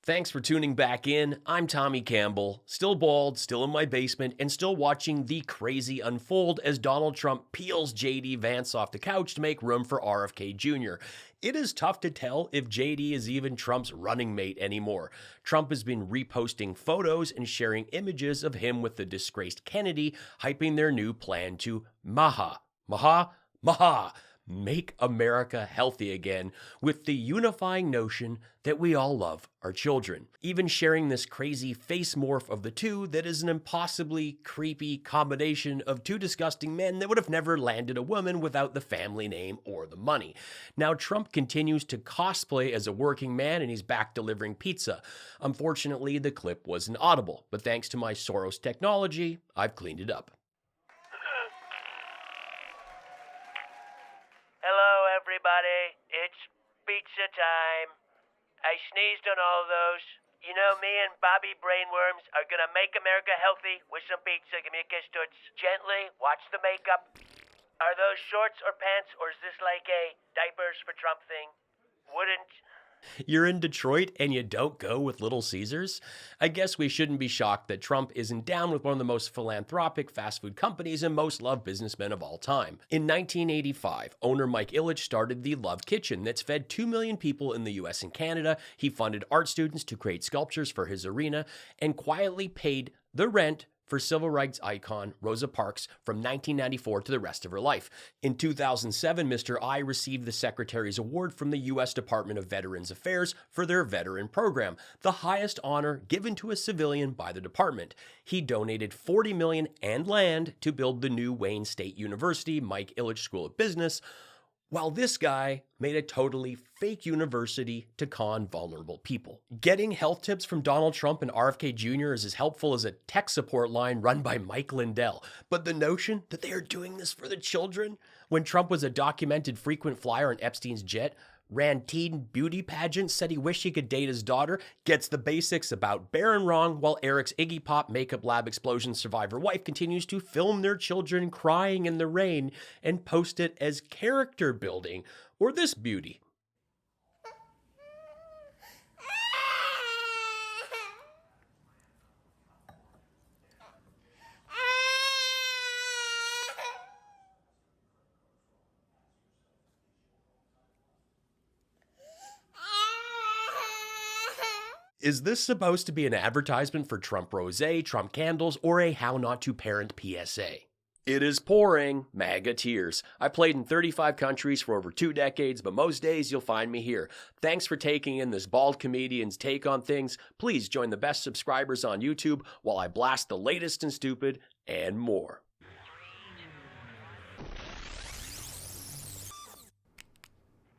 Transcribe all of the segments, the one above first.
Thanks for tuning back in. I'm Tommy Campbell, still bald, still in my basement, and still watching the crazy unfold as Donald Trump peels JD Vance off the couch to make room for RFK Jr. It is tough to tell if JD is even Trump's running mate anymore. Trump has been reposting photos and sharing images of him with the disgraced Kennedy, hyping their new plan to make America healthy again, with the unifying notion that we all love our children. Even sharing this crazy face morph of the two that is an impossibly creepy combination of two disgusting men that would have never landed a woman without the family name or the money. Now Trump continues to cosplay as a working man and he's back delivering pizza. Unfortunately, the clip wasn't audible, but thanks to my Soros technology, I've cleaned it up. Everybody, it's pizza time. I sneezed on all those. You know, me and Bobby Brainworms are gonna make America healthy with some pizza. Give me a kiss, Toots. Gently, watch the makeup. Are those shorts or pants, or is this like a diapers for Trump thing? Wouldn't. You're in Detroit and you don't go with Little Caesars? I guess we shouldn't be shocked that Trump isn't down with one of the most philanthropic fast food companies and most loved businessmen of all time. In 1985, owner Mike Ilitch started the Love Kitchen that's fed 2 million people in the US and Canada. He funded art students to create sculptures for his arena and quietly paid the rent for civil rights icon Rosa Parks from 1994 to the rest of her life. In 2007, Mr. I received the Secretary's Award from the U.S. Department of Veterans Affairs for their veteran program, the highest honor given to a civilian by the department. He donated $40 million and land to build the new Wayne State University Mike Ilitch School of Business, while this guy made a totally fake university to con vulnerable people. Getting health tips from Donald Trump and RFK Jr. is as helpful as a tech support line run by Mike Lindell. But the notion that they are doing this for the children? When Trump was a documented frequent flyer on Epstein's jet, ran teen beauty pageants, said he wished he could date his daughter, gets the basics about Barron wrong, while Eric's Iggy Pop makeup lab explosion survivor wife continues to film their children crying in the rain and post it as character building, or this beauty. Is this supposed to be an advertisement for Trump Rosé, Trump candles, or a how not to parent PSA? It is pouring MAGA tears. I played in 35 countries for over 2 decades, but most days you'll find me here. Thanks for taking in this bald comedian's take on things. Please join the best subscribers on YouTube while I blast the latest and stupid and more.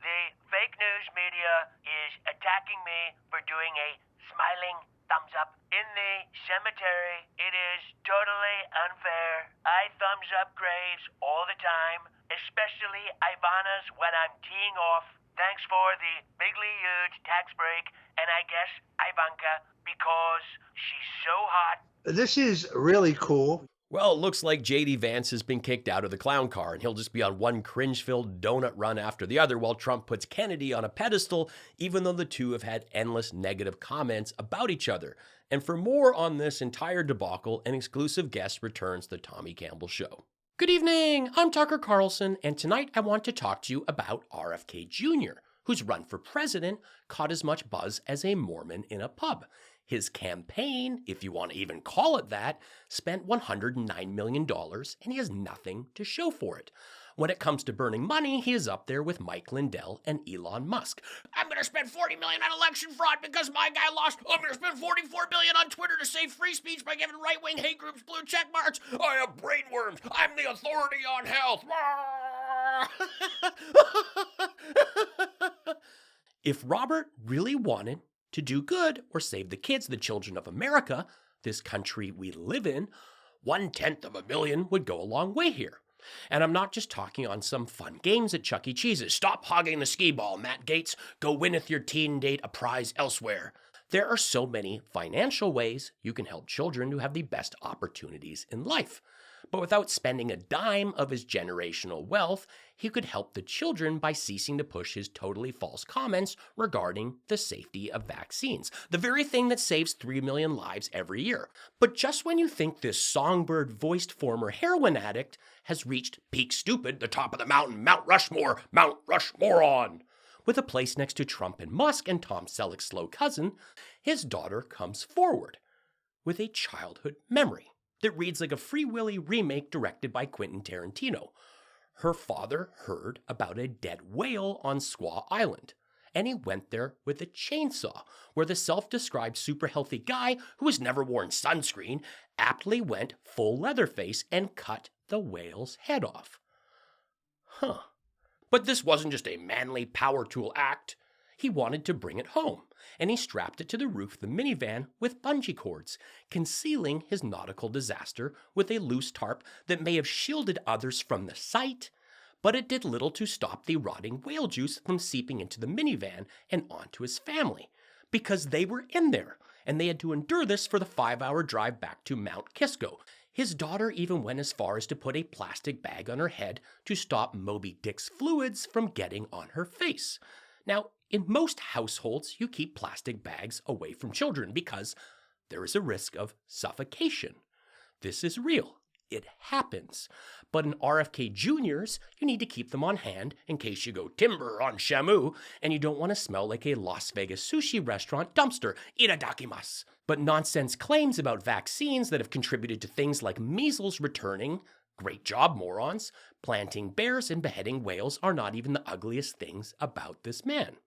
The fake news media is attacking me for doing a smiling thumbs up. In the cemetery, it is totally unfair. I thumbs up graves all the time, especially Ivana's when I'm teeing off. Thanks for the bigly huge tax break, and I guess Ivanka, because she's so hot. This is really cool. Well, it looks like JD Vance has been kicked out of the clown car, and he'll just be on one cringe-filled donut run after the other while Trump puts Kennedy on a pedestal, even though the two have had endless negative comments about each other. And for more on this entire debacle, an exclusive guest returns to the Tommy Campbell Show. Good evening, I'm Tucker Carlson, and tonight I want to talk to you about RFK Jr., whose run for president caught as much buzz as a Mormon in a pub. His campaign, if you want to even call it that, spent $109 million, and he has nothing to show for it. When it comes to burning money, he is up there with Mike Lindell and Elon Musk. I'm going to spend $40 million on election fraud because my guy lost. I'm going to spend $44 billion on Twitter to save free speech by giving right-wing hate groups blue check marks. I have brainworms. I'm the authority on health. If Robert really wanted to do good or save the kids, the children of America, this country we live in, 1/10 million would go a long way here. And I'm not just talking on some fun games at Chuck E. Cheese's. Stop hogging the skee ball, Matt Gaetz. Go winneth your teen date a prize elsewhere. There are so many financial ways you can help children to have the best opportunities in life. But without spending a dime of his generational wealth, he could help the children by ceasing to push his totally false comments regarding the safety of vaccines, the very thing that saves 3 million lives every year. But just when you think this songbird-voiced former heroin addict has reached peak stupid, the top of the mountain, Mount Rushmoron, with a place next to Trump and Musk and Tom Selleck's slow cousin, his daughter comes forward with a childhood memory that reads like a Free Willy remake directed by Quentin Tarantino. Her father heard about a dead whale on Squaw Island, and he went there with a chainsaw, where the self-described super healthy guy who has never worn sunscreen aptly went full Leatherface and cut the whale's head off. But this wasn't just a manly power tool act. He wanted to bring it home, and he strapped it to the roof of the minivan with bungee cords, concealing his nautical disaster with a loose tarp that may have shielded others from the sight, but it did little to stop the rotting whale juice from seeping into the minivan and onto his family, because they were in there, and they had to endure this for the 5-hour drive back to Mount Kisco. His daughter even went as far as to put a plastic bag on her head to stop Moby Dick's fluids from getting on her face. Now, in most households, you keep plastic bags away from children because there is a risk of suffocation. This is real. It happens. But in RFK Jr.'s, you need to keep them on hand in case you go timber on Shamu and you don't want to smell like a Las Vegas sushi restaurant dumpster. Itadakimasu. But nonsense claims about vaccines that have contributed to things like measles returning, great job, morons, planting bears and beheading whales are not even the ugliest things about this man.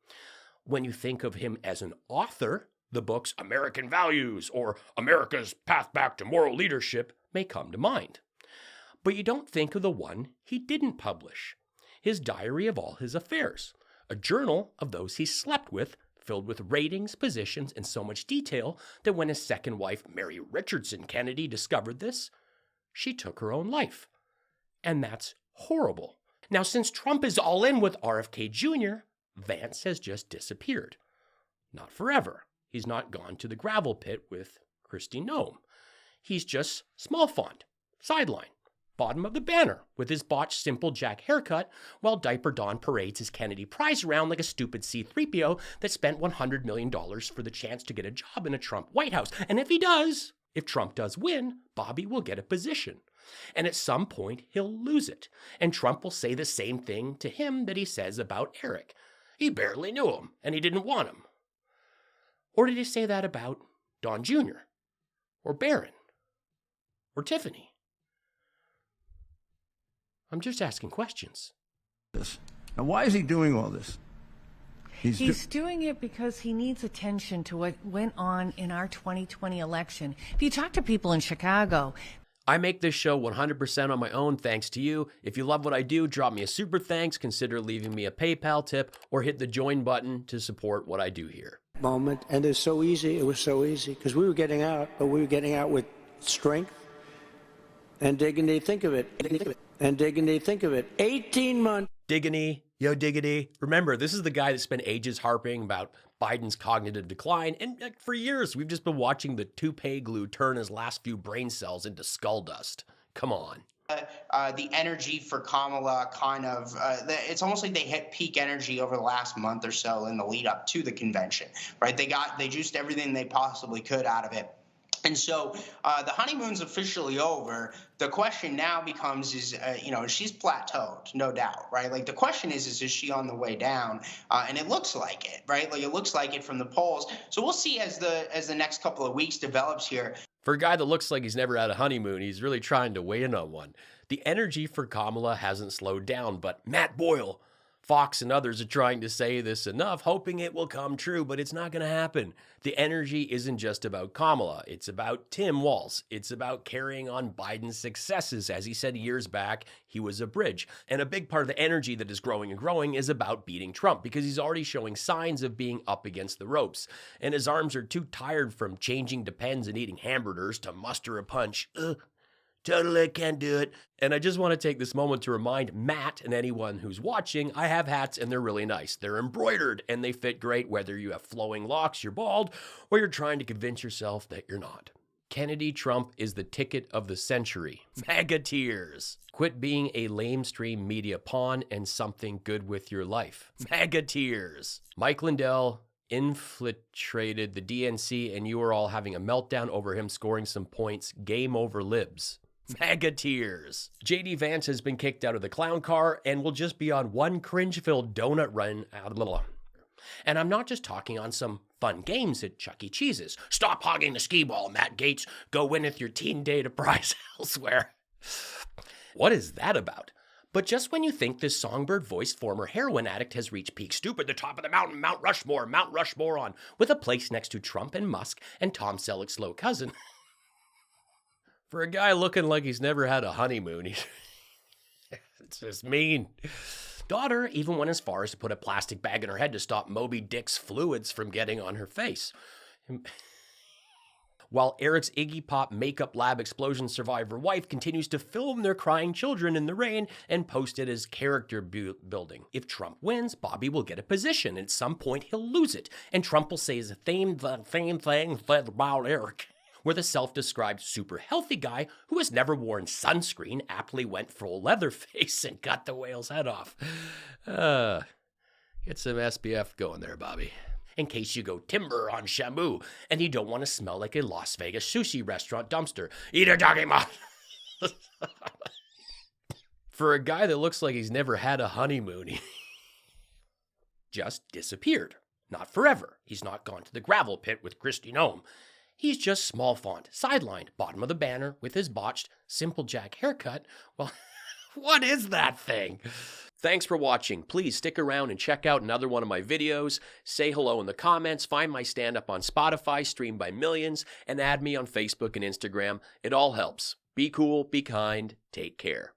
When you think of him as an author, the books American Values or America's Path Back to Moral Leadership may come to mind. But you don't think of the one he didn't publish, his diary of all his affairs, a journal of those he slept with, filled with ratings, positions, and so much detail that when his second wife, Mary Richardson Kennedy, discovered this, she took her own life. And that's horrible. Now, since Trump is all in with RFK Jr., Vance has just disappeared. Not forever. He's not gone to the gravel pit with Kristi Noem. He's just small font, sideline, bottom of the banner, with his botched Simple Jack haircut, while Diaper Don parades his Kennedy prize around like a stupid C-3PO that spent $100 million for the chance to get a job in a Trump White House. And if Trump does win, Bobby will get a position. And at some point, he'll lose it. And Trump will say the same thing to him that he says about Eric. He barely knew him, and he didn't want him. Or did he say that about Don Jr., or Barron, or Tiffany? I'm just asking questions. Now, why is he doing all this? He's doing it because he needs attention to what went on in our 2020 election. If you talk to people in Chicago... I make this show 100% on my own thanks to you. If you love what I do, drop me a super thanks, consider leaving me a PayPal tip, or hit the join button to support what I do here. Moment, and it's so easy. It was so easy because we were getting out, but we were getting out with strength and dignity. Think of it. And dignity. Think of it. 18 months. Diggity. Yo, diggity. Remember, this is the guy that spent ages harping about Biden's cognitive decline, and for years we've just been watching the toupee glue turn his last few brain cells into skull dust. Come on. The energy for Kamala it's almost like they hit peak energy over the last month or so in the lead up to the convention, right? They juiced everything they possibly could out of it. And so the honeymoon's officially over. The question now becomes she's plateaued, no doubt, right? Like the question is she on the way down? And it looks like it, right? Like it looks like it from the polls. So we'll see as the next couple of weeks develops here. For a guy that looks like he's never had a honeymoon, he's really trying to weigh in on one. The energy for Kamala hasn't slowed down, but Matt Boyle, Fox and others are trying to say this enough, hoping it will come true, but it's not going to happen. The energy isn't just about Kamala. It's about Tim Walz. It's about carrying on Biden's successes. As he said years back, he was a bridge. And a big part of the energy that is growing and growing is about beating Trump, because he's already showing signs of being up against the ropes. And his arms are too tired from changing Depends and eating hamburgers to muster a punch. Totally can't do it. And I just want to take this moment to remind Matt and anyone who's watching, I have hats and they're really nice. They're embroidered and they fit great whether you have flowing locks, you're bald, or you're trying to convince yourself that you're not. Kennedy Trump is the ticket of the century. MAGA tears. Quit being a lamestream media pawn and something good with your life. MAGA tears. Mike Lindell infiltrated the DNC and you are all having a meltdown over him scoring some points. Game over libs. MAGA tears. JD Vance has been kicked out of the clown car and will just be on one cringe-filled donut run. And I'm not just talking on some fun games at Chuck E. Cheese's. Stop hogging the skee ball, Matt Gaetz. Go win with your teen data prize elsewhere. What is that about? But just when you think this songbird-voiced former heroin addict has reached peak stupid, the top of the mountain, Mount Rushmore on, with a place next to Trump and Musk and Tom Selleck's slow cousin. For a guy looking like he's never had a honeymoon, it's just mean. Daughter even went as far as to put a plastic bag in her head to stop Moby Dick's fluids from getting on her face. While Eric's Iggy Pop makeup lab explosion survivor wife continues to film their crying children in the rain and post it as character building. If Trump wins, Bobby will get a position. At some point, he'll lose it, and Trump will say the same thing about Eric. Where the self-described super healthy guy who has never worn sunscreen aptly went full Leatherface and cut the whale's head off. Get some SPF going there, Bobby. In case you go timber on Shamu and you don't want to smell like a Las Vegas sushi restaurant dumpster. Eat a doggy mouth. For a guy that looks like he's never had a honeymoon, he just disappeared. Not forever. He's not gone to the gravel pit with Kristi Noem. He's just small font, sidelined, bottom of the banner, with his botched Simple Jack haircut. Well, what is that thing? Thanks for watching. Please stick around and check out another one of my videos. Say hello in the comments. Find my stand-up on Spotify, streamed by millions, and add me on Facebook and Instagram. It all helps. Be cool, be kind, take care.